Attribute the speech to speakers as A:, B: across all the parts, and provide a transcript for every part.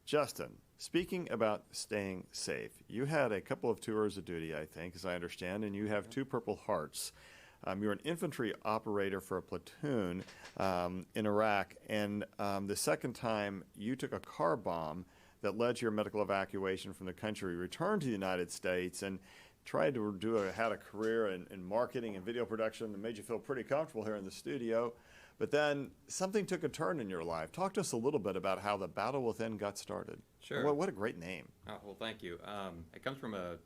A: Justin, speaking about staying safe, you had a couple of tours of duty, I think, as I understand, and you have two Purple Hearts. You're an infantry operator for a platoon in Iraq, and the second time you took a car bomb that led to your medical evacuation from the country, returned to the United States, and tried to had a career in marketing and video production that made you feel pretty comfortable here in the studio. But then something took a turn in your life. Talk to us a little bit about how the Battle Within got started.
B: Sure.
A: What a great name.
B: Oh, well, thank you. It comes from a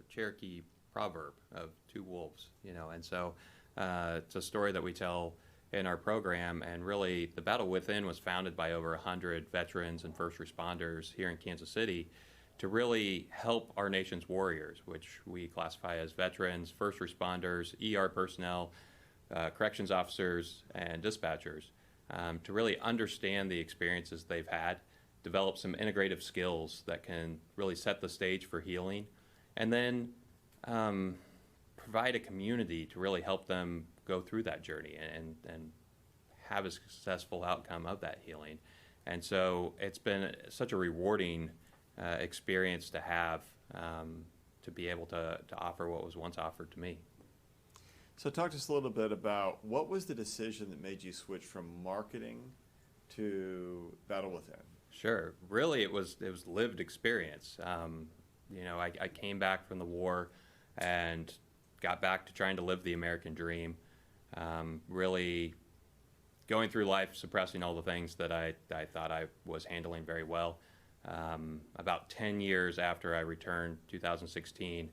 B: Cherokee proverb of two wolves, and so it's a story that we tell in our program. And really, the Battle Within was founded by over 100 veterans and first responders here in Kansas City to really help our nation's warriors, which we classify as veterans, first responders, ER personnel, corrections officers, and dispatchers, to really understand the experiences they've had, develop some integrative skills that can really set the stage for healing, and then provide a community to really help them go through that journey and have a successful outcome of that healing. And so it's been such a rewarding experience to have, to be able to offer what was once offered to me.
A: So talk to us a little bit about what was the decision that made you switch from marketing to Battle Within?
B: Sure. Really, it was lived experience. I came back from the war and got back to trying to live the American dream, really going through life suppressing all the things that I thought I was handling very well. About 10 years after I returned, 2016,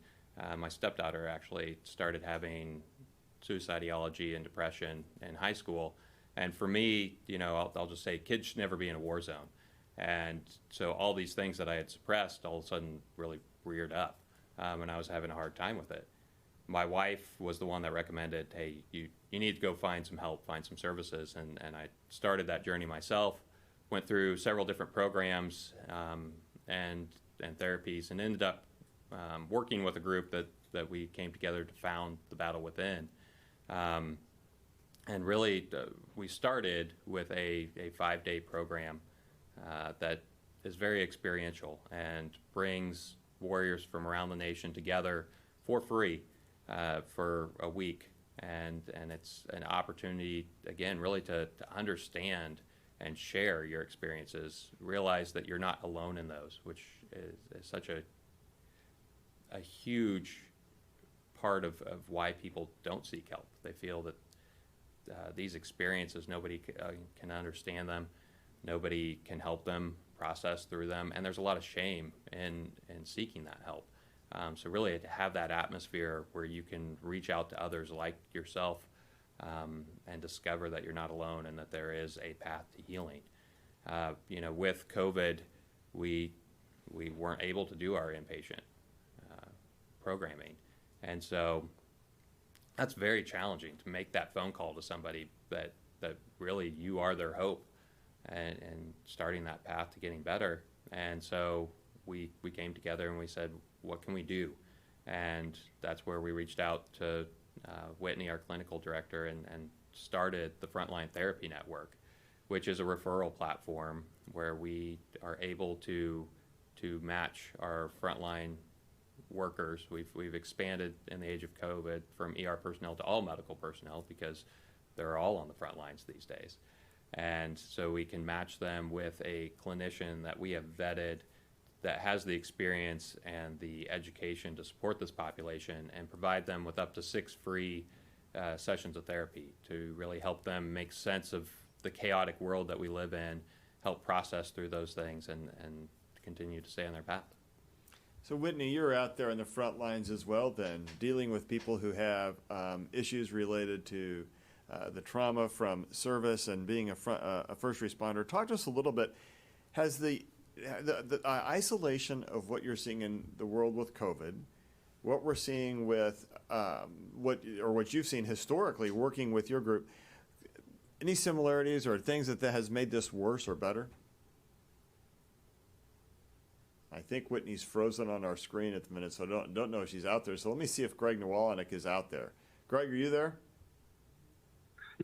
B: my stepdaughter actually started having suicidology and depression in high school. And for me, I'll just say kids should never be in a war zone. And so all these things that I had suppressed all of a sudden really reared up, and I was having a hard time with it. My wife was the one that recommended, hey, you need to go find some help, find some services. And I started that journey myself, went through several different programs and therapies, and ended up working with a group that we came together to found the Battle Within. And really, we started with a 5-day program that is very experiential and brings warriors from around the nation together for free for a week. And it's an opportunity, again, really to understand and share your experiences, realize that you're not alone in those, which is such a huge part of why people don't seek help. They feel that these experiences, nobody can understand them, nobody can help them process through them, and there's a lot of shame in seeking that help. So really to have that atmosphere where you can reach out to others like yourself and discover that you're not alone and that there is a path to healing. With COVID, we weren't able to do our inpatient programming. And so that's very challenging to make that phone call to somebody that really you are their hope and starting that path to getting better. And so we came together and we said, what can we do? And that's where we reached out to Whitney, our clinical director, and started the Frontline Therapy Network, which is a referral platform where we are able to match our frontline workers. We've expanded in the age of COVID from ER personnel to all medical personnel because they're all on the front lines these days. And so we can match them with a clinician that we have vetted that has the experience and the education to support this population and provide them with up to 6 free sessions of therapy to really help them make sense of the chaotic world that we live in, help process through those things, and continue to stay on their path.
A: So Whitney, you're out there on the front lines as well then, dealing with people who have issues related to the trauma from service and being a first responder. Talk to us a little bit. Has the isolation of what you're seeing in the world with COVID, what we're seeing with what you've seen historically working with your group, any similarities or things that has made this worse or better? I think Whitney's frozen on our screen at the minute, so I don't know if she's out there. So let me see if Greg Nowalnik is out there. Greg, are you there?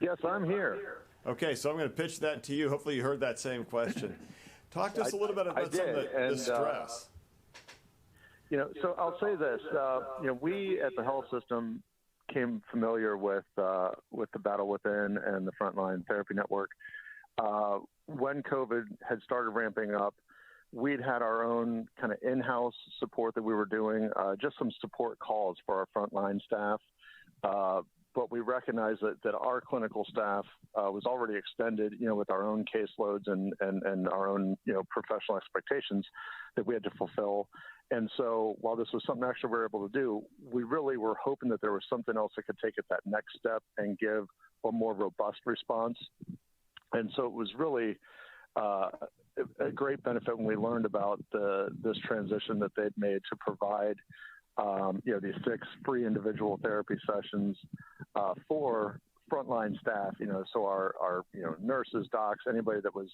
C: Yes, I'm here.
A: Okay, so I'm going to pitch that to you. Hopefully you heard that same question. Talk to us a little bit about some of the stress.
C: So I'll say this, we at the health system became familiar with the Battle Within and the Frontline Therapy Network. When COVID had started ramping up, we'd had our own kind of in-house support that we were doing, just some support calls for our frontline staff. But we recognized that our clinical staff was already extended, with our own caseloads and our own, professional expectations that we had to fulfill. And so while this was something extra we were able to do, we really were hoping that there was something else that could take it that next step and give a more robust response. And so it was really a great benefit when we learned about this transition that they'd made to provide these 6 free individual therapy sessions for frontline staff, so our nurses, docs, anybody that was,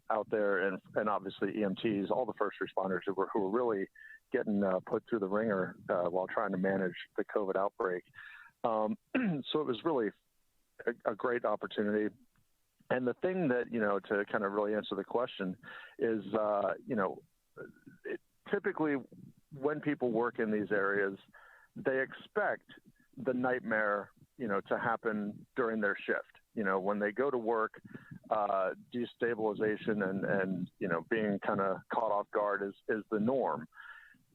C: out there, and obviously EMTs, all the first responders who were really getting put through the ringer while trying to manage the COVID outbreak. So it was really a great opportunity. And the thing that, to kind of really answer the question is, typically when people work in these areas, they expect the nightmare, to happen during their shift. When they go to work, destabilization and being kind of caught off guard is the norm.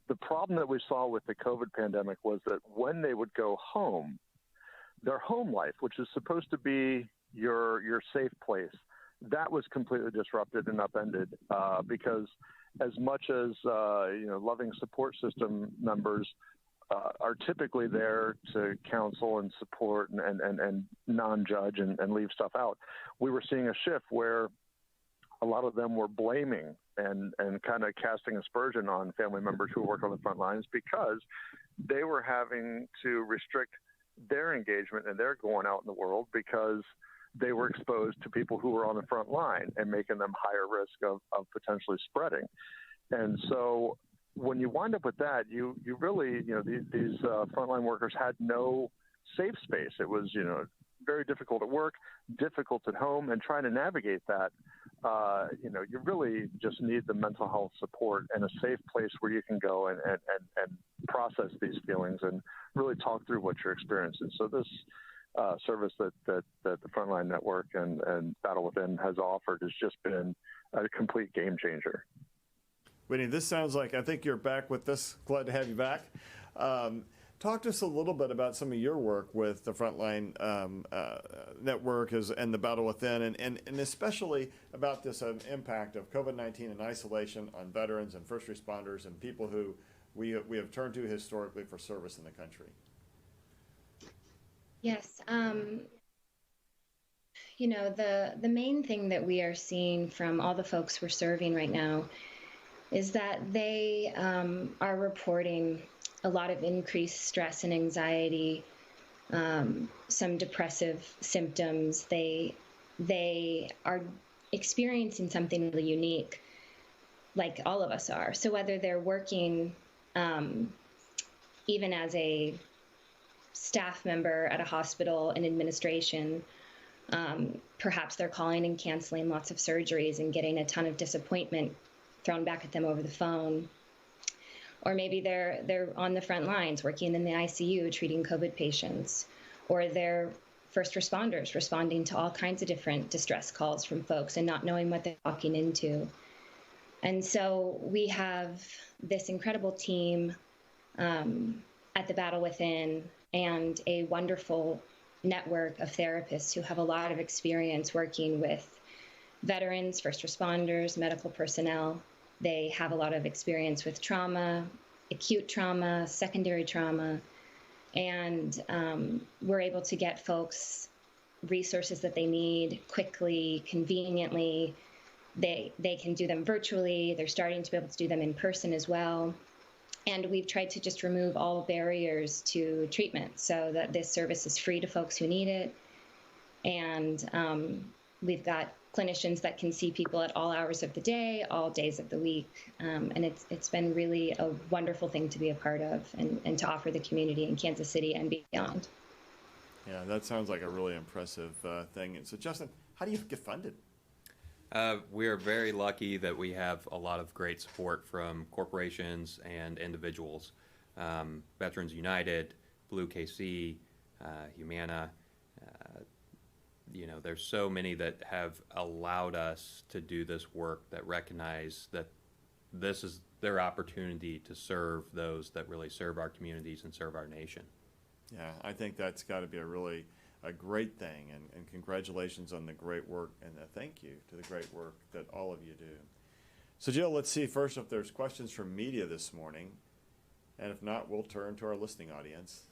C: The problem that we saw with the COVID pandemic was that when they would go home, their home life, which is supposed to be your safe place, that was completely disrupted and upended because as much as loving support system members are typically there to counsel and support and non-judge and leave stuff out, we were seeing a shift where a lot of them were blaming and kind of casting aspersion on family members who work on the front lines because they were having to restrict their engagement and their going out in the world because they were exposed to people who were on the front line and making them higher risk of potentially spreading. And so when you wind up with that, you really, these frontline workers had no safe space. It was, very difficult at work, difficult at home, and trying to navigate that, you really just need the mental health support and a safe place where you can go and process these feelings and really talk through what you're experiencing. So this service that the Frontline Network and Battle Within has offered has just been a complete game changer.
A: Whitney, this sounds like, I think you're back with this. Glad to have you back. Talk to us a little bit about some of your work with the Frontline Network and the Battle Within, and especially about this impact of COVID-19 and isolation on veterans and first responders and people who we have turned to historically for service in the country.
D: Yes. The main thing that we are seeing from all the folks we're serving right now is that they are reporting a lot of increased stress and anxiety, some depressive symptoms. They are experiencing something really unique, like all of us are. So whether they're working even as a staff member at a hospital in administration, perhaps they're calling and canceling lots of surgeries and getting a ton of disappointment thrown back at them over the phone. Or maybe they're on the front lines working in the ICU treating COVID patients, or they're first responders responding to all kinds of different distress calls from folks and not knowing what they're walking into. And so we have this incredible team at the Battle Within and a wonderful network of therapists who have a lot of experience working with veterans, first responders, medical personnel. They have a lot of experience with trauma, acute trauma, secondary trauma, and we're able to get folks resources that they need quickly, conveniently. They can do them virtually. They're starting to be able to do them in person as well. And we've tried to just remove all barriers to treatment so that this service is free to folks who need it. And we've got clinicians that can see people at all hours of the day, all days of the week. And it's been really a wonderful thing to be a part of and to offer the community in Kansas City and beyond.
A: Yeah, that sounds like a really impressive thing. And so, Justin, how do you get funded?
B: We are very lucky that we have a lot of great support from corporations and individuals. Veterans United, Blue KC, Humana, there's so many that have allowed us to do this work, that recognize that this is their opportunity to serve those that really serve our communities and serve our nation.
A: Yeah, I think that's got to be a great thing, and congratulations on the great work, and thank you to the great work that all of you do. So Jill, let's see first if there's questions from media this morning, and if not, we'll turn to our listening audience.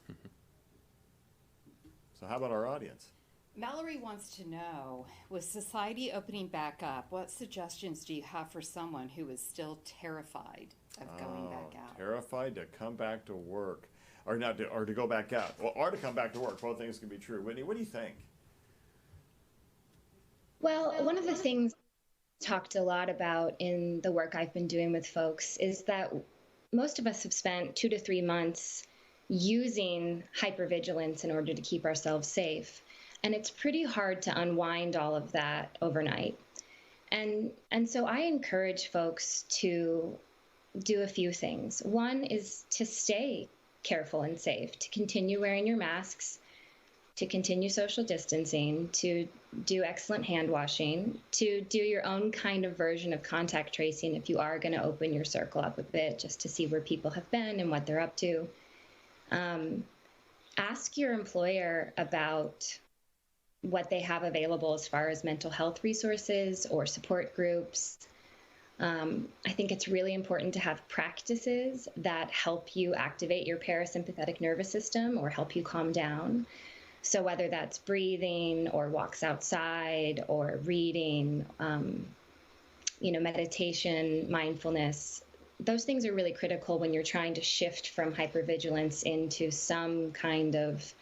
A: So how about our audience?
E: Mallory wants to know, with society opening back up, what suggestions do you have for someone who is still terrified of going back out?
A: Terrified to come back to work, or to go back out, or to come back to work. Both things can be true. Whitney, what do you think?
D: Well, one of the things I talked a lot about in the work I've been doing with folks is that most of us have spent 2 to 3 months using hypervigilance in order to keep ourselves safe. And it's pretty hard to unwind all of that overnight. And so I encourage folks to do a few things. One is to stay careful and safe, to continue wearing your masks, to continue social distancing, to do excellent hand washing, to do your own kind of version of contact tracing if you are going to open your circle up a bit, just to see where people have been and what they're up to. Ask your employer about what they have available as far as mental health resources or support groups. I think it's really important to have practices that help you activate your parasympathetic nervous system or help you calm down. So whether that's breathing or walks outside or reading, meditation, mindfulness, those things are really critical when you're trying to shift from hypervigilance into some kind of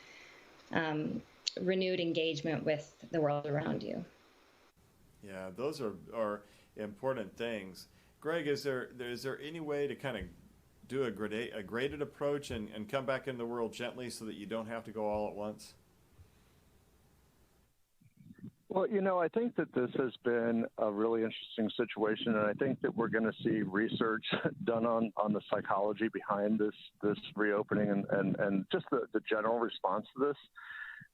D: renewed engagement with the world around you.
A: Yeah, those are important things. Greg, is there any way to kind of do a graded approach and come back into the world gently so that you don't have to go all at once?
C: Well, I think that this has been a really interesting situation, and I think that we're going to see research done on the psychology behind this reopening and just the general response to this.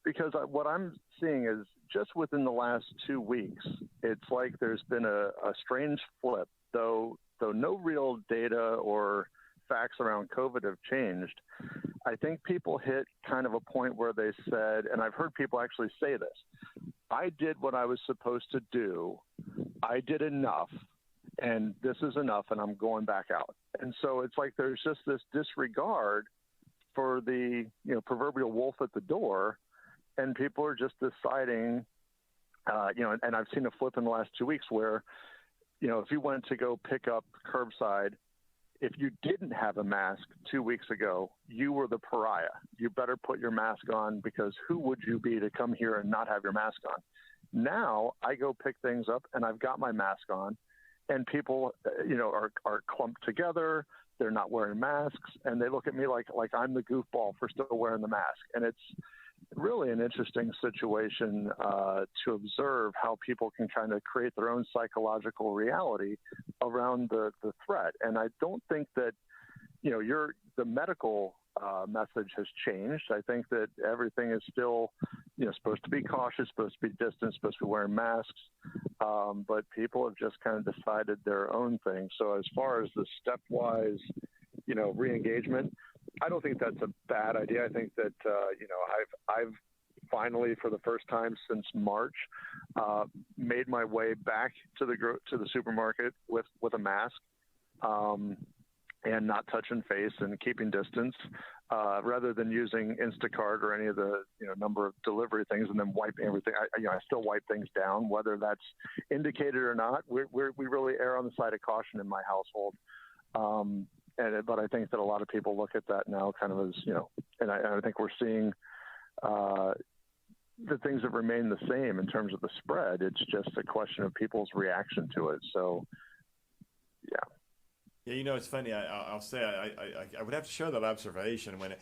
C: Because what I'm seeing is just within the last 2 weeks, it's like there's been a strange flip, though no real data or facts around COVID have changed. I think people hit kind of a point where they said, and I've heard people actually say this, I did what I was supposed to do. I did enough, and this is enough, and I'm going back out. And so it's like there's just this disregard for the proverbial wolf at the door, and people are just deciding, and I've seen a flip in the last 2 weeks where, if you went to go pick up curbside, if you didn't have a mask 2 weeks ago, you were the pariah. You better put your mask on, because who would you be to come here and not have your mask on? Now I go pick things up and I've got my mask on, and people, are clumped together. They're not wearing masks, and they look at me like I'm the goofball for still wearing the mask. And it's really an interesting situation to observe how people can kind of create their own psychological reality around the threat. And I don't think that, the medical message has changed. I think that everything is still, supposed to be cautious, supposed to be distant, supposed to be wearing masks. But people have just kind of decided their own thing. So as far as the stepwise, re-engagement, I don't think that's a bad idea. I think that, I've finally, for the first time since March, made my way back to the supermarket with a mask, and not touching face and keeping distance, rather than using Instacart or any of the number of delivery things and then wiping everything. I still wipe things down, whether that's indicated or not. We really err on the side of caution in my household. But I think that a lot of people look at that now kind of as, and I think we're seeing the things that remain the same in terms of the spread. It's just a question of people's reaction to it. So, yeah.
A: Yeah, it's funny. I'll say I would have to share that observation when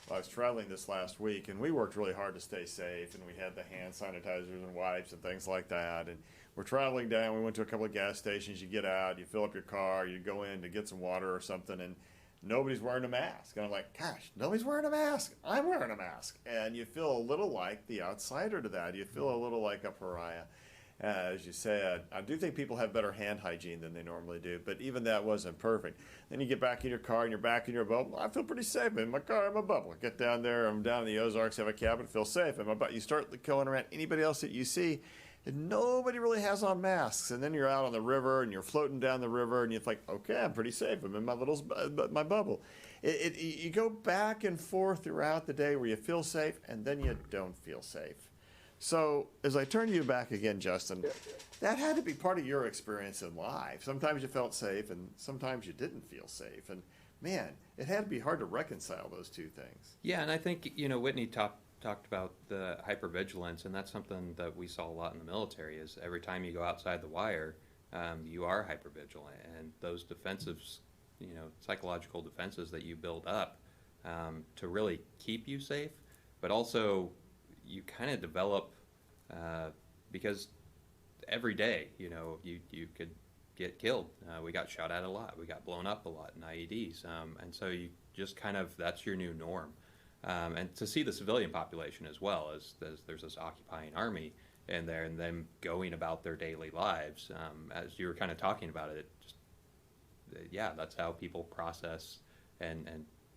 A: I was traveling this last week, and we worked really hard to stay safe, and we had the hand sanitizers and wipes and things like that. And we're traveling down. We went to a couple of gas stations. You get out, you fill up your car, you go in to get some water or something, and nobody's wearing a mask. And I'm like, gosh, nobody's wearing a mask. I'm wearing a mask. And you feel a little like the outsider to that. You feel a little like a pariah. As you said, I do think people have better hand hygiene than they normally do, but even that wasn't perfect. Then you get back in your car and you're back in your bubble. I feel pretty safe in my car, in my bubble. I get down there, I'm down in the Ozarks, have a cabin, feel safe. And you start going around anybody else that you see, and nobody really has on masks. And then you're out on the river and you're floating down the river and you're like, okay, I'm pretty safe. I'm in my bubble. You go back and forth throughout the day where you feel safe and then you don't feel safe. So as I turn to you back again, Justin, that had to be part of your experience in life. Sometimes you felt safe and sometimes you didn't feel safe. And man, it had to be hard to reconcile those two things.
B: Yeah, and I think, Whitney talked about the hypervigilance, and that's something that we saw a lot in the military is every time you go outside the wire, you are hypervigilant. And those defensive, psychological defenses that you build up to really keep you safe, but also you kind of develop because every day, you could get killed. We got shot at a lot. We got blown up a lot in IEDs. And so you just that's your new norm. And to see the civilian population as well, as there's this occupying army in there and them going about their daily lives, as you were kind of talking about it, that's how people process and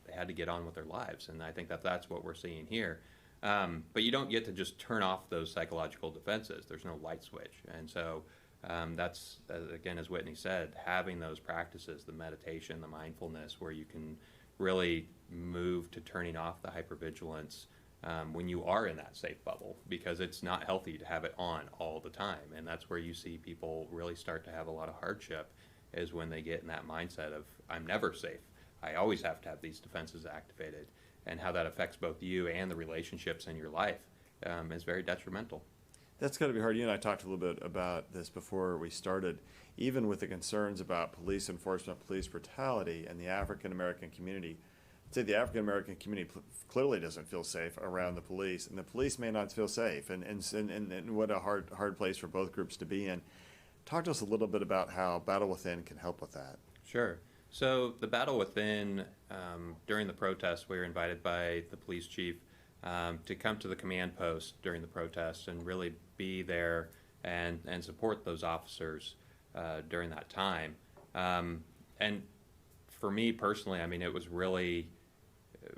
B: they had to get on with their lives. And I think that's what we're seeing here. But you don't get to just turn off those psychological defenses. There's no light switch. And so that's, again, as Whitney said, having those practices, the meditation, the mindfulness, where you can really move to turning off the hypervigilance when you are in that safe bubble, because it's not healthy to have it on all the time. And that's where you see people really start to have a lot of hardship, is when they get in that mindset of, I'm never safe. I always have to have these defenses activated. And how that affects both you and the relationships in your life is very detrimental.
A: That's got to be hard. You and I talked a little bit about this before we started. Even with the concerns about police enforcement, police brutality, and the African American community, I'd say the African American community clearly doesn't feel safe around the police, and the police may not feel safe. And what a hard place for both groups to be in. Talk to us a little bit about how Battle Within can help with that.
B: Sure. So the Battle Within, during the protest, we were invited by the police chief to come to the command post during the protest and really be there and support those officers during that time. And for me personally, I mean, it was really,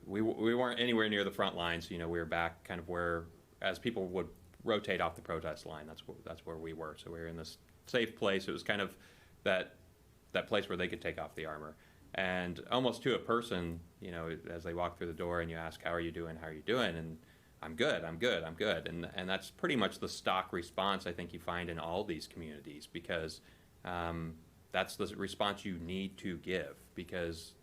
B: we weren't anywhere near the front lines. We were back kind of where, as people would rotate off the protest line, that's where we were. So we were in this safe place. It was kind of that place where they could take off the armor. And almost to a person, as they walk through the door and you ask, how are you doing? How are you doing? And I'm good. And that's pretty much the stock response I think you find in all these communities, because that's the response you need to give, because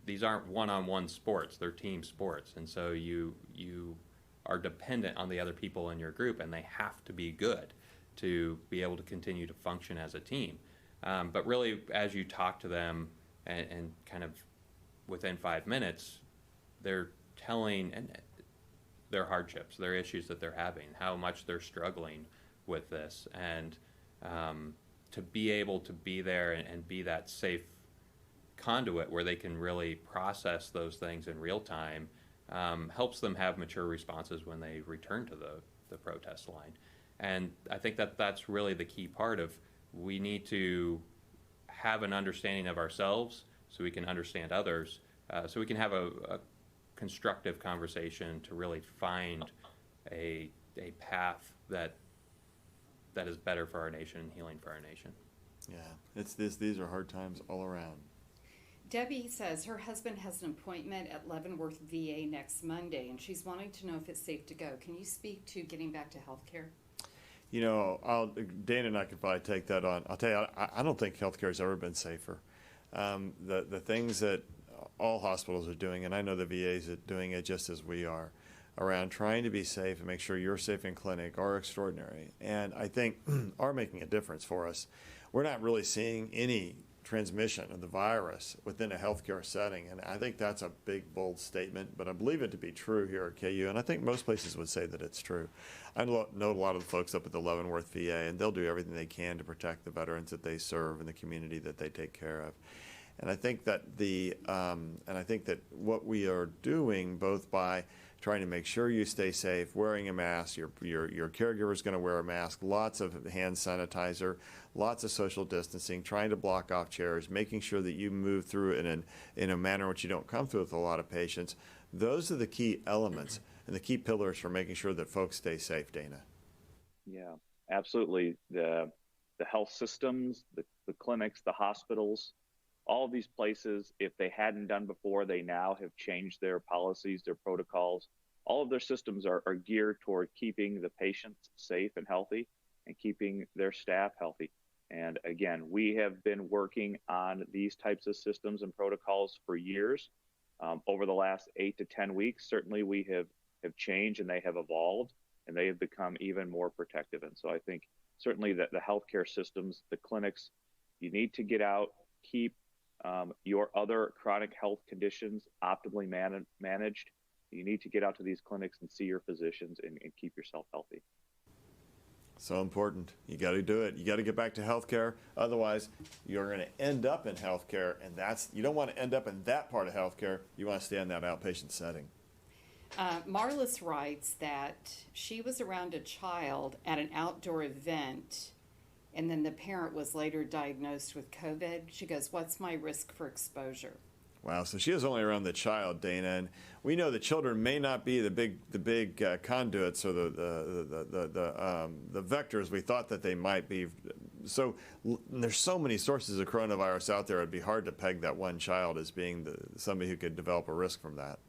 B: these aren't one-on-one sports, they're team sports. And so you are dependent on the other people in your group, and they have to be good to be able to continue to function as a team. But really, as you talk to them and kind of within 5 minutes, they're telling their hardships, their issues that they're having, how much they're struggling with this. And to be able to be there and be that safe conduit where they can really process those things in real time helps them have mature responses when they return to the protest line. And I think that's really the key part of, we need to have an understanding of ourselves so we can understand others, so we can have a constructive conversation to really find a path that is better for our nation and healing for our nation.
A: Yeah, these are hard times all around.
E: Debbie says her husband has an appointment at Leavenworth VA next Monday, and she's wanting to know if it's safe to go. Can you speak to getting back to health care?
A: Dana and I could probably take that on. I'll tell you, I don't think healthcare has ever been safer. The things that all hospitals are doing, and I know the VAs are doing it just as we are, around trying to be safe and make sure you're safe in clinic, are extraordinary. And I think are making a difference for us. We're not really seeing any transmission of the virus within a healthcare setting. And I think that's a big, bold statement, but I believe it to be true here at KU, and I think most places would say that it's true. I know a lot of the folks up at the Leavenworth VA, and they'll do everything they can to protect the veterans that they serve and the community that they take care of. And I think that what we are doing, both by trying to make sure you stay safe, wearing a mask, your caregiver is going to wear a mask, lots of hand sanitizer, lots of social distancing, trying to block off chairs, making sure that you move through it in a manner in which you don't come through with a lot of patients. Those are the key elements and the key pillars for making sure that folks stay safe, Dana.
F: Yeah, absolutely. The health systems, the clinics, the hospitals, all of these places, if they hadn't done before, they now have changed their policies, their protocols. All of their systems are geared toward keeping the patients safe and healthy and keeping their staff healthy. And again, we have been working on these types of systems and protocols for years. Over the last 8 to 10 weeks, certainly we have changed and they have evolved and they have become even more protective. And so I think certainly that the healthcare systems, the clinics, you need to get out, keep your other chronic health conditions optimally managed. You need to get out to these clinics and see your physicians and keep yourself healthy.
A: So important. You got to do it. You got to get back to healthcare. Otherwise, you're going to end up in healthcare, and you don't want to end up in that part of healthcare. You want to stay in that outpatient setting.
E: Marlis writes that she was around a child at an outdoor event, and then the parent was later diagnosed with COVID. She goes, "What's my risk for exposure?"
A: Wow, so she was only around the child, Dana, and we know that children may not be the big conduits or the vectors we thought that they might be. So there's so many sources of coronavirus out there. It'd be hard to peg that one child as being somebody who could develop a risk from that.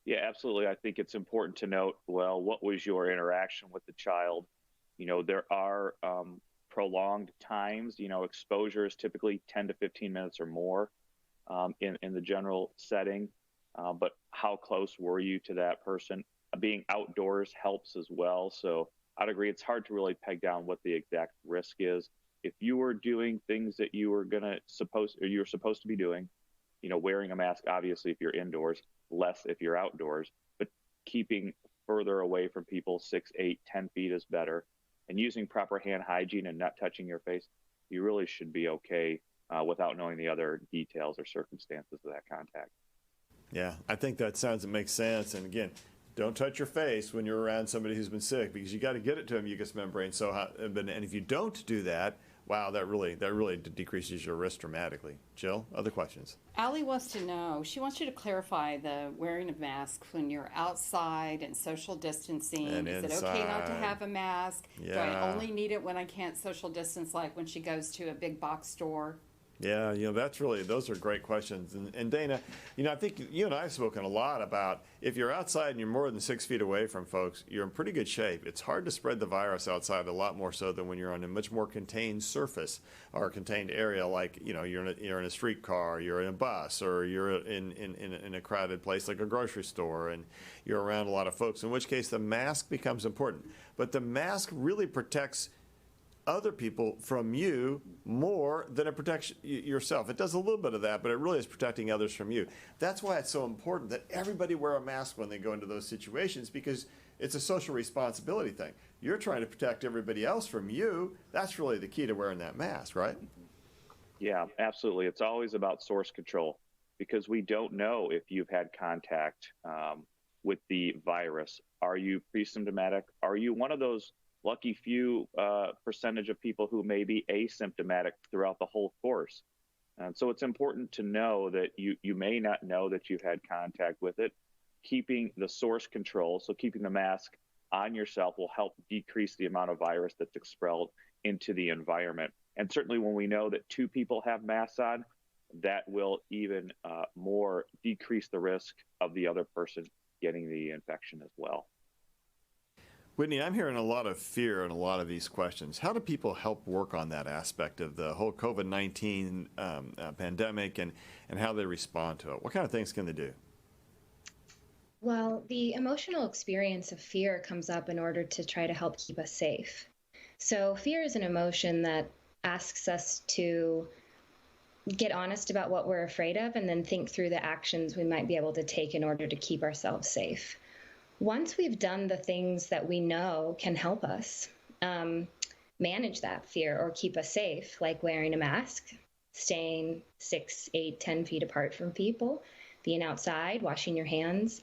F: Yeah, absolutely. I think it's important to note, well, what was your interaction with the child? There are prolonged times. Exposure is typically 10 to 15 minutes or more in the general setting. But how close were you to that person? Being outdoors helps as well. So I'd agree. It's hard to really peg down what the exact risk is. If you were doing things that you were supposed to be doing, wearing a mask, obviously, if you're indoors, less if you're outdoors, but keeping further away from people, 6, 8, 10 feet is better. And using proper hand hygiene and not touching your face, you really should be okay without knowing the other details or circumstances of that contact.
A: Yeah, I think it makes sense. And again, don't touch your face when you're around somebody who's been sick, because you got to get it to a mucous membrane. And if you don't do that, wow, that really decreases your risk dramatically. Jill, other questions?
E: Allie wants to know, she wants you to clarify the wearing of masks when you're outside and social distancing.
A: And
E: is
A: inside.
E: it okay not to have a mask?
A: Yeah.
E: Do I only need it when I can't social distance, like when she goes to a big box store?
A: Yeah, those are great questions. And Dana, I think you and I have spoken a lot about if you're outside and you're more than 6 feet away from folks, you're in pretty good shape. It's hard to spread the virus outside, a lot more so than when you're on a much more contained surface or a contained area, like, you're in a streetcar, you're in a bus, or you're in a crowded place like a grocery store, and you're around a lot of folks, in which case the mask becomes important. But the mask really protects other people from you more than it protects yourself. It does a little bit of that, but it really is protecting others from you. That's why it's so important that everybody wear a mask when they go into those situations, because it's a social responsibility thing. You're trying to protect everybody else from you. That's really the key to wearing that mask, right?
F: Yeah, absolutely. It's always about source control, because we don't know if you've had contact with the virus. Are you pre-symptomatic? Are you one of those lucky few percentage of people who may be asymptomatic throughout the whole course? And so it's important to know that you may not know that you've had contact with it. Keeping the source control, so keeping the mask on yourself, will help decrease the amount of virus that's expelled into the environment. And certainly when we know that 2 people have masks on, that will even more decrease the risk of the other person getting the infection as well.
A: Whitney, I'm hearing a lot of fear in a lot of these questions. How do people help work on that aspect of the whole COVID-19 pandemic and how they respond to it? What kind of things can they do?
D: Well, the emotional experience of fear comes up in order to try to help keep us safe. So fear is an emotion that asks us to get honest about what we're afraid of and then think through the actions we might be able to take in order to keep ourselves safe. Once we've done the things that we know can help us manage that fear or keep us safe, like wearing a mask, staying 6, 8, 10 feet apart from people, being outside, washing your hands,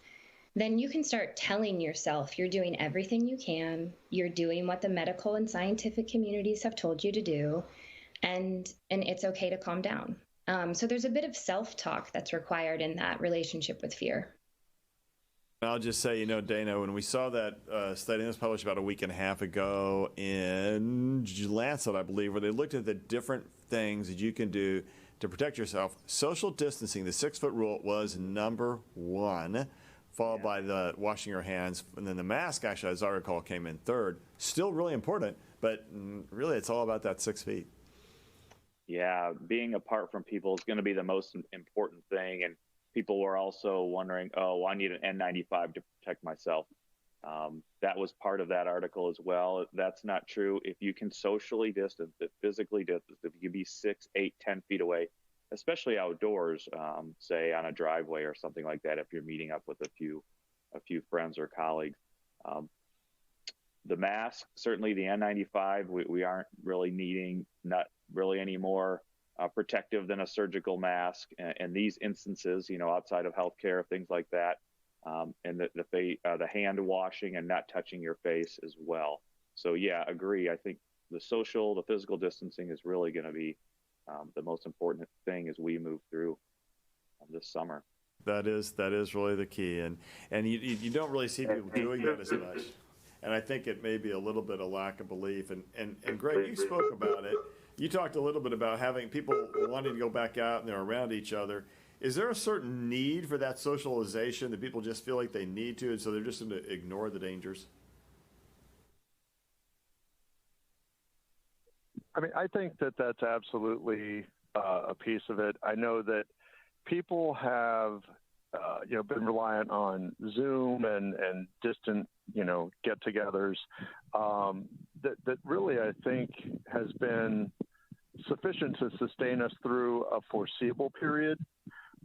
D: then you can start telling yourself you're doing everything you can, you're doing what the medical and scientific communities have told you to do, and it's okay to calm down. So there's a bit of self-talk that's required in that relationship with fear.
A: I'll just say, Dana, when we saw that study that was published about a week and a half ago in Lancet, I believe, where they looked at the different things that you can do to protect yourself, social distancing, the 6-foot rule, was number one, followed by the washing your hands, and then the mask, actually, as I recall, came in third. Still really important, but really it's all about that 6 feet.
F: Yeah, being apart from people is going to be the most important thing. And people were also wondering, oh, I need an N95 to protect myself. That was part of that article as well. That's not true. If you can socially distance, physically distance, if you can be 6, 8, 10 feet away, especially outdoors, say on a driveway or something like that, if you're meeting up with a few friends or colleagues. The mask, certainly the N95, we aren't really needing, not really any more protective than a surgical mask. And these instances, outside of healthcare, things like that, and the hand washing and not touching your face as well. So yeah, agree. I think the physical distancing is really going to be the most important thing as we move through this summer.
A: That is really the key, and you don't really see people doing that as much. And I think it may be a little bit of lack of belief. And Greg, you spoke about it. You talked a little bit about having people wanting to go back out and they're around each other. Is there a certain need for that socialization that people just feel like they need to, and so they're just going to ignore the dangers?
C: I mean, I think that that's absolutely a piece of it. I know that people have, been reliant on Zoom and distant, get-togethers that really, I think, has been sufficient to sustain us through a foreseeable period.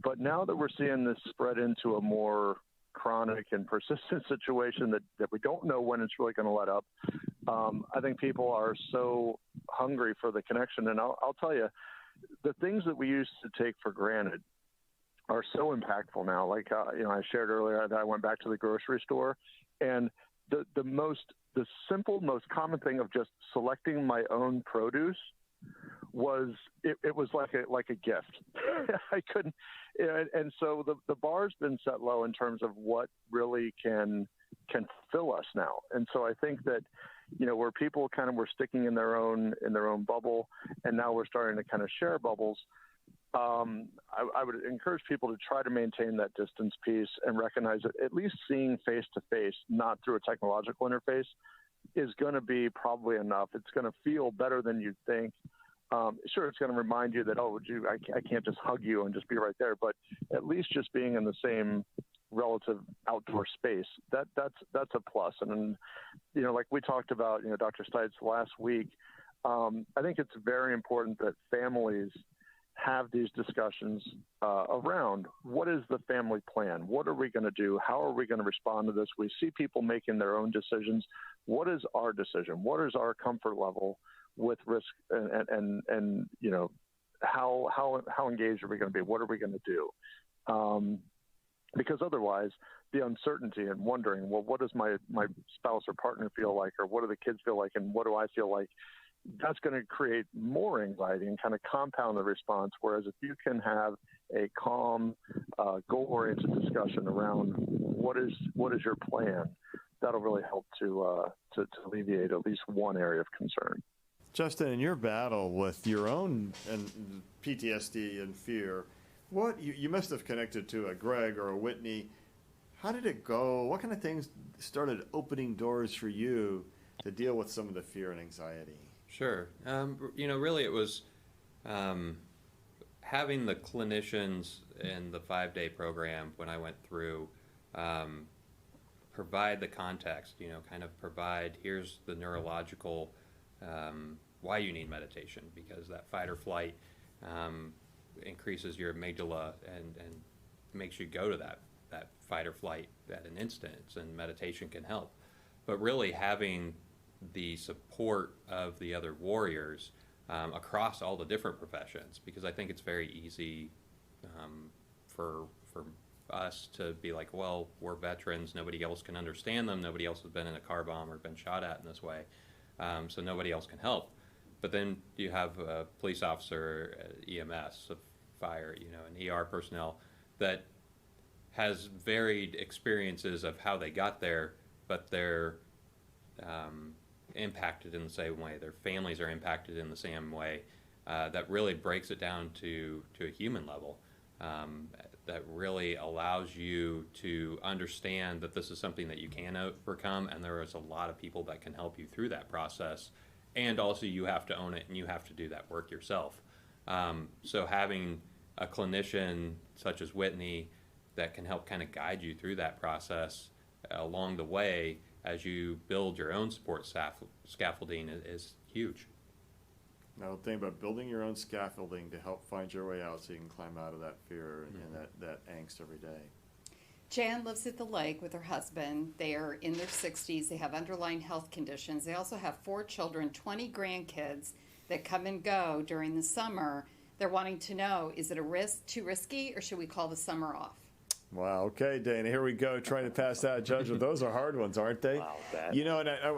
C: But now that we're seeing this spread into a more chronic and persistent situation that we don't know when it's really going to let up, I think people are so hungry for the connection. And I'll tell you, the things that we used to take for granted are so impactful now. Like, I shared earlier that I went back to the grocery store, and the simple, most common thing of just selecting my own produce was like a gift. I couldn't, and so the bar's been set low in terms of what really can fill us now. And so I think that, where people kind of were sticking in their own bubble, and now we're starting to kind of share bubbles. I would encourage people to try to maintain that distance piece and recognize that at least seeing face to face, not through a technological interface, is going to be probably enough. It's going to feel better than you'd think. Sure, it's going to remind you that, I can't just hug you and just be right there, but at least just being in the same relative outdoor space, that's a plus. And like we talked about, Dr. Stites last week, I think it's very important that families have these discussions around what is the family plan? What are we going to do? How are we going to respond to this? We see people making their own decisions. What is our decision? What is our comfort level with risk? And how engaged are we going to be? What are we going to do? Because otherwise, the uncertainty and wondering, well, what does my spouse or partner feel like, or what do the kids feel like, and what do I feel like? That's going to create more anxiety and kind of compound the response. Whereas if you can have a calm, goal-oriented discussion around what is your plan, that'll really help to alleviate at least one area of concern.
A: Justin, in your battle with your own and PTSD and fear, what you must have connected to a Greg or a Whitney. How did it go? What kind of things started opening doors for you to deal with some of the fear and anxiety?
B: Sure. Really it was having the clinicians in the 5-day program when I went through provide the context, kind of provide, here's the neurological why you need meditation, because that fight or flight increases your amygdala and makes you go to that fight or flight at an instant, and meditation can help. But really having the support of the other warriors across all the different professions, because I think it's very easy for us to be like, well, we're veterans, nobody else can understand them, nobody else has been in a car bomb or been shot at in this way, so nobody else can help. But then you have a police officer, EMS, a fire, an ER personnel that has varied experiences of how they got there, but they're impacted in the same way. Their families are impacted in the same way. That really breaks it down to a human level. That really allows you to understand that this is something that you can overcome, and there is a lot of people that can help you through that process. And also you have to own it, and you have to do that work yourself. So having a clinician such as Whitney that can help kind of guide you through that process along the way as you build your own support scaffolding is huge.
A: Now, think about building your own scaffolding to help find your way out so you can climb out of that fear and that angst every day.
E: Jan lives at the lake with her husband. They are in their 60s. They have underlying health conditions. They also have 4 children, 20 grandkids that come and go during the summer. They're wanting to know, is it too risky, or should we call the summer off?
A: Wow. Okay, Dana, here we go, trying to pass that judgment. Those are hard ones, aren't they?
F: Wow,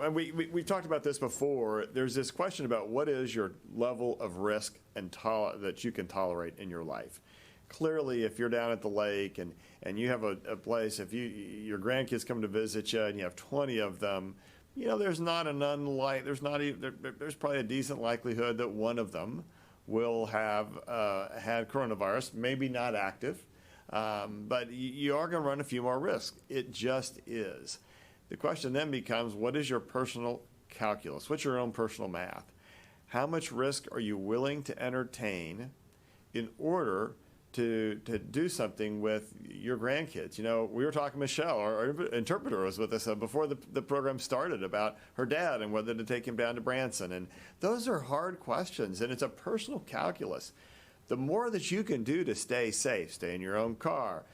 A: and we've talked about this before. There's this question about what is your level of risk and that you can tolerate in your life. Clearly, if you're down at the lake and you have a place, if your grandkids come to visit you and you have 20 of them, there's probably a decent likelihood that one of them will have had coronavirus, maybe not active. But you are going to run a few more risks. It just is. The question then becomes, what is your personal calculus? What's your own personal math? How much risk are you willing to entertain in order to do something with your grandkids? We were talking, Michelle, our interpreter, was with us before the program started about her dad and whether to take him down to Branson. And those are hard questions, and it's a personal calculus. The more that you can do to stay safe, stay in your own car,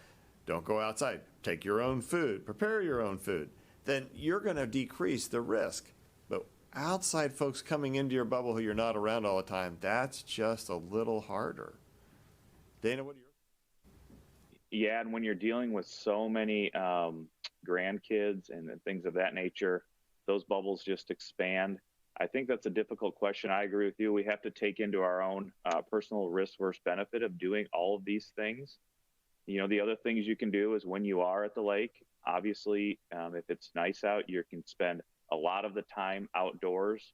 A: don't go outside, take your own food, prepare your own food, then you're going to decrease the risk. But outside folks coming into your bubble who you're not around all the time, that's just a little harder. Dana, what are your...
F: Yeah, and when you're dealing with so many grandkids and things of that nature, those bubbles just expand. I think that's a difficult question. I agree with you. We have to take into our own personal risk versus benefit of doing all of these things. The other things you can do is when you are at the lake, obviously, if it's nice out, you can spend a lot of the time outdoors.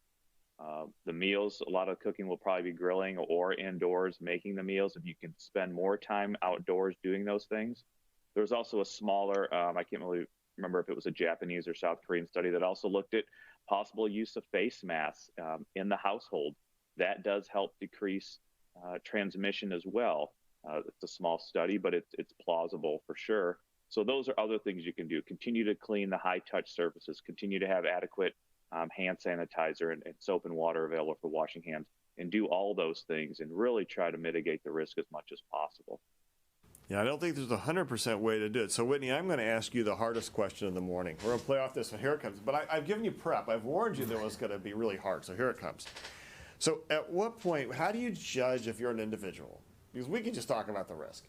F: The meals, a lot of cooking will probably be grilling or indoors making the meals. If you can spend more time outdoors doing those things. There's also a smaller, I can't really remember if it was a Japanese or South Korean study that also looked at possible use of face masks in the household. That does help decrease transmission as well. It's a small study, but it's plausible for sure. So those are other things you can do. Continue to clean the high-touch surfaces. Continue to have adequate hand sanitizer and soap and water available for washing hands, and do all those things and really try to mitigate the risk as much as possible.
A: Yeah, I don't think there's a 100% way to do it. So, Whitney, I'm going to ask you the hardest question of the morning. We're going to play off this one. Here it comes. But I've given you prep. I've warned you that it was going to be really hard. So here it comes. So at what point, how do you judge if you're an individual? Because we can just talk about the risk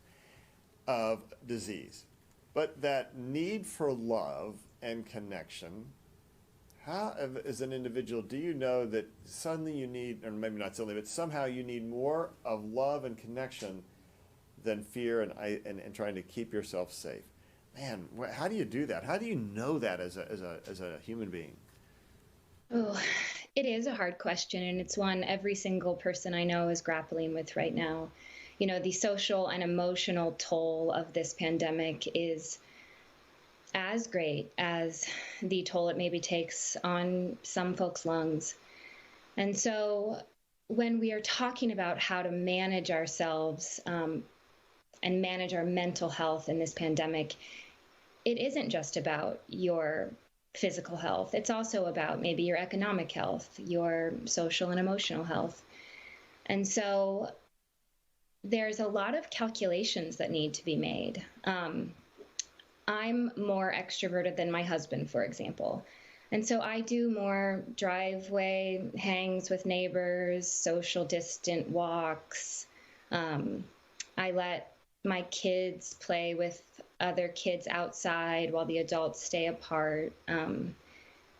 A: of disease. But that need for love and connection, how, as an individual, do you know that suddenly you need, or maybe not suddenly, but somehow you need more of love and connection than fear and trying to keep yourself safe? Man, how do you do that? How do you know that as a human being?
D: Oh, it is a hard question, and it's one every single person I know is grappling with right now. The social and emotional toll of this pandemic is as great as the toll it maybe takes on some folks' lungs. And so when we are talking about how to manage ourselves and manage our mental health in this pandemic, it isn't just about your physical health. It's also about maybe your economic health, your social and emotional health. And so there's a lot of calculations that need to be made. I'm more extroverted than my husband, for example. And so I do more driveway hangs with neighbors, social distant walks. I let my kids play with other kids outside while the adults stay apart. And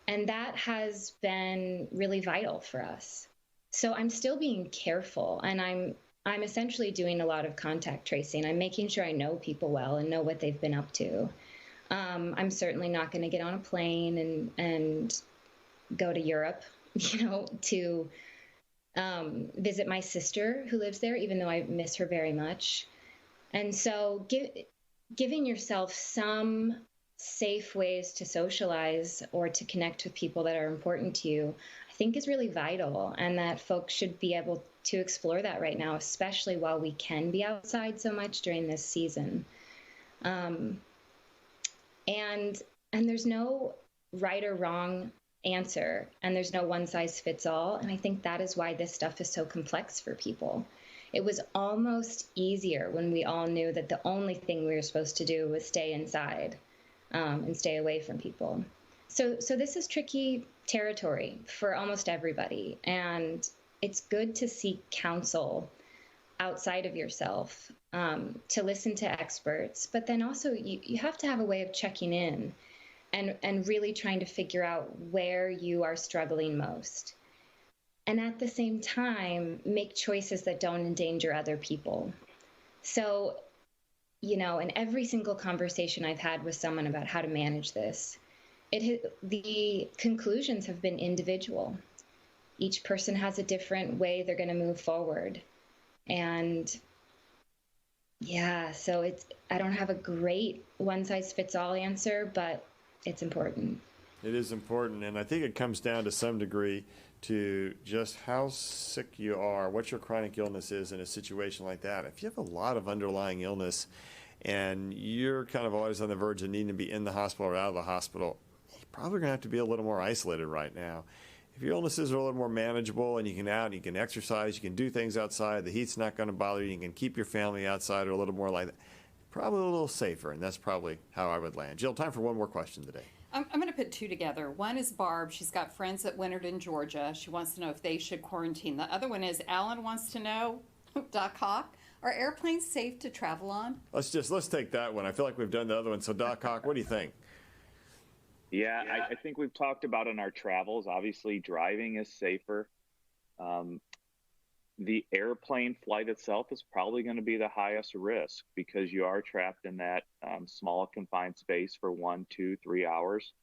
D: that has been really vital for us. So I'm still being careful, and I'm essentially doing a lot of contact tracing. I'm making sure I know people well and know what they've been up to. I'm certainly not going to get on a plane and go to Europe, to visit my sister who lives there, even though I miss her very much. And so giving yourself some safe ways to socialize or to connect with people that are important to you, I think is really vital, and that folks should be able to explore that right now, especially while we can be outside so much during this season. And there's no right or wrong answer, and there's no one size fits all. And I think that is why this stuff is so complex for people. It was almost easier when we all knew that the only thing we were supposed to do was stay inside and stay away from people. So this is tricky territory for almost everybody. And it's good to seek counsel outside of yourself, to listen to experts, but then also you have to have a way of checking in and really trying to figure out where you are struggling most. And at the same time, make choices that don't endanger other people. So, in every single conversation I've had with someone about how to manage this, the conclusions have been individual. Each person has a different way they're going to move forward. And yeah, so I don't have a great one-size-fits-all answer, but it's important.
A: It is important, and I think it comes down to some degree to just how sick you are, what your chronic illness is in a situation like that. If you have a lot of underlying illness and you're kind of always on the verge of needing to be in the hospital or out of the hospital, you're probably going to have to be a little more isolated right now. If your illnesses are a little more manageable and you can out, you can exercise, you can do things outside, the heat's not going to bother you, you can keep your family outside or a little more like that, probably a little safer, and that's probably how I would land. Jill, time for one more question today.
E: I'm going to put two together. One is Barb. She's got friends at Winterton, Georgia. She wants to know if they should quarantine. The other one is Alan wants to know, Doc Hawk, are airplanes safe to travel on?
A: Let's take that one. I feel like we've done the other one. So Doc Hawk, what do you think?
F: Yeah, I think we've talked about in our travels, obviously driving is safer. The airplane flight itself is probably going to be the highest risk because you are trapped in that small confined space for 1, 2, 3 hours.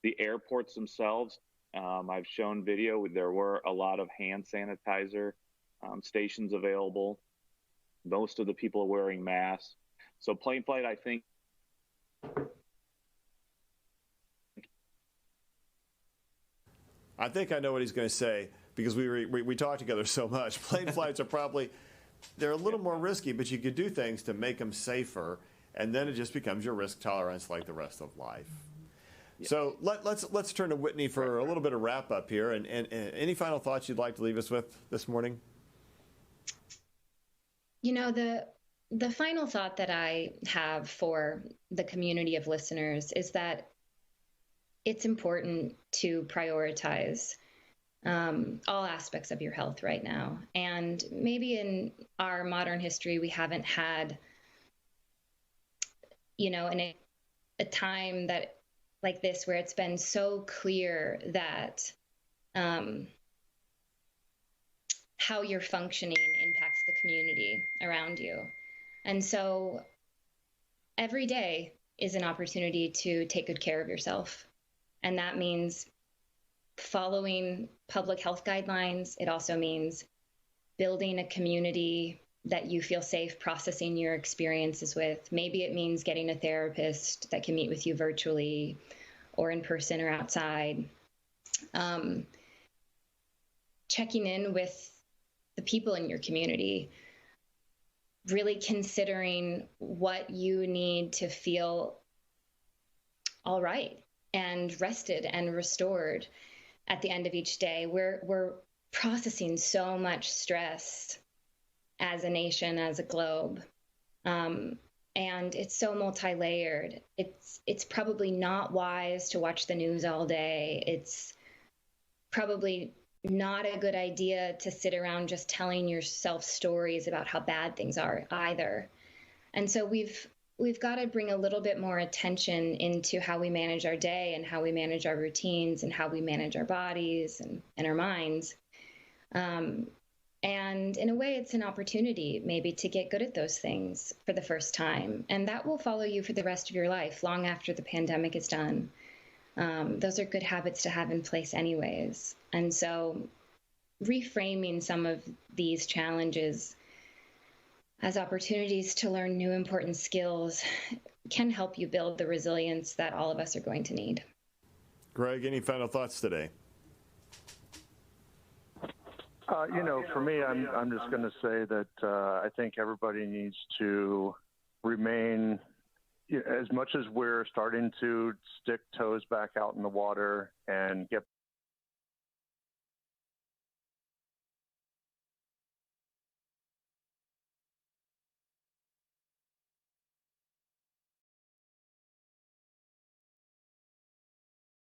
F: The airports themselves, I've shown video, there were a lot of hand sanitizer stations available. Most of the people are wearing masks. So plane flight, I think,
A: I know what he's going to say because we talk together so much. Plane flights are probably, they're a little more risky, but you could do things to make them safer, and then it just becomes your risk tolerance like the rest of life. Yeah. So let's turn to Whitney for a little bit of wrap up here, and any final thoughts you'd like to leave us with this morning?
D: The final thought that I have for the community of listeners is that it's important to prioritize all aspects of your health right now. And maybe in our modern history, we haven't had, in a time that like this where it's been so clear that how you're functioning impacts the community around you. And so every day is an opportunity to take good care of yourself. And that means following public health guidelines. It also means building a community that you feel safe processing your experiences with. Maybe it means getting a therapist that can meet with you virtually or in person or outside. Checking in with the people in your community, really considering what you need to feel all right and rested and restored at the end of each day. We're processing so much stress as a nation, as a globe. And it's so multi-layered. It's probably not wise to watch the news all day. It's probably not a good idea to sit around just telling yourself stories about how bad things are either. And so we've got to bring a little bit more attention into how we manage our day and how we manage our routines and how we manage our bodies and our minds. And in a way, it's an opportunity maybe to get good at those things for the first time. And that will follow you for the rest of your life, long after the pandemic is done. Those are good habits to have in place anyways. And so reframing some of these challenges as opportunities to learn new important skills can help you build the resilience that all of us are going to need.
A: Greg, any final thoughts today?
C: For me, I'm just going to say that I think everybody needs to remain, as much as we're starting to stick toes back out in the water and get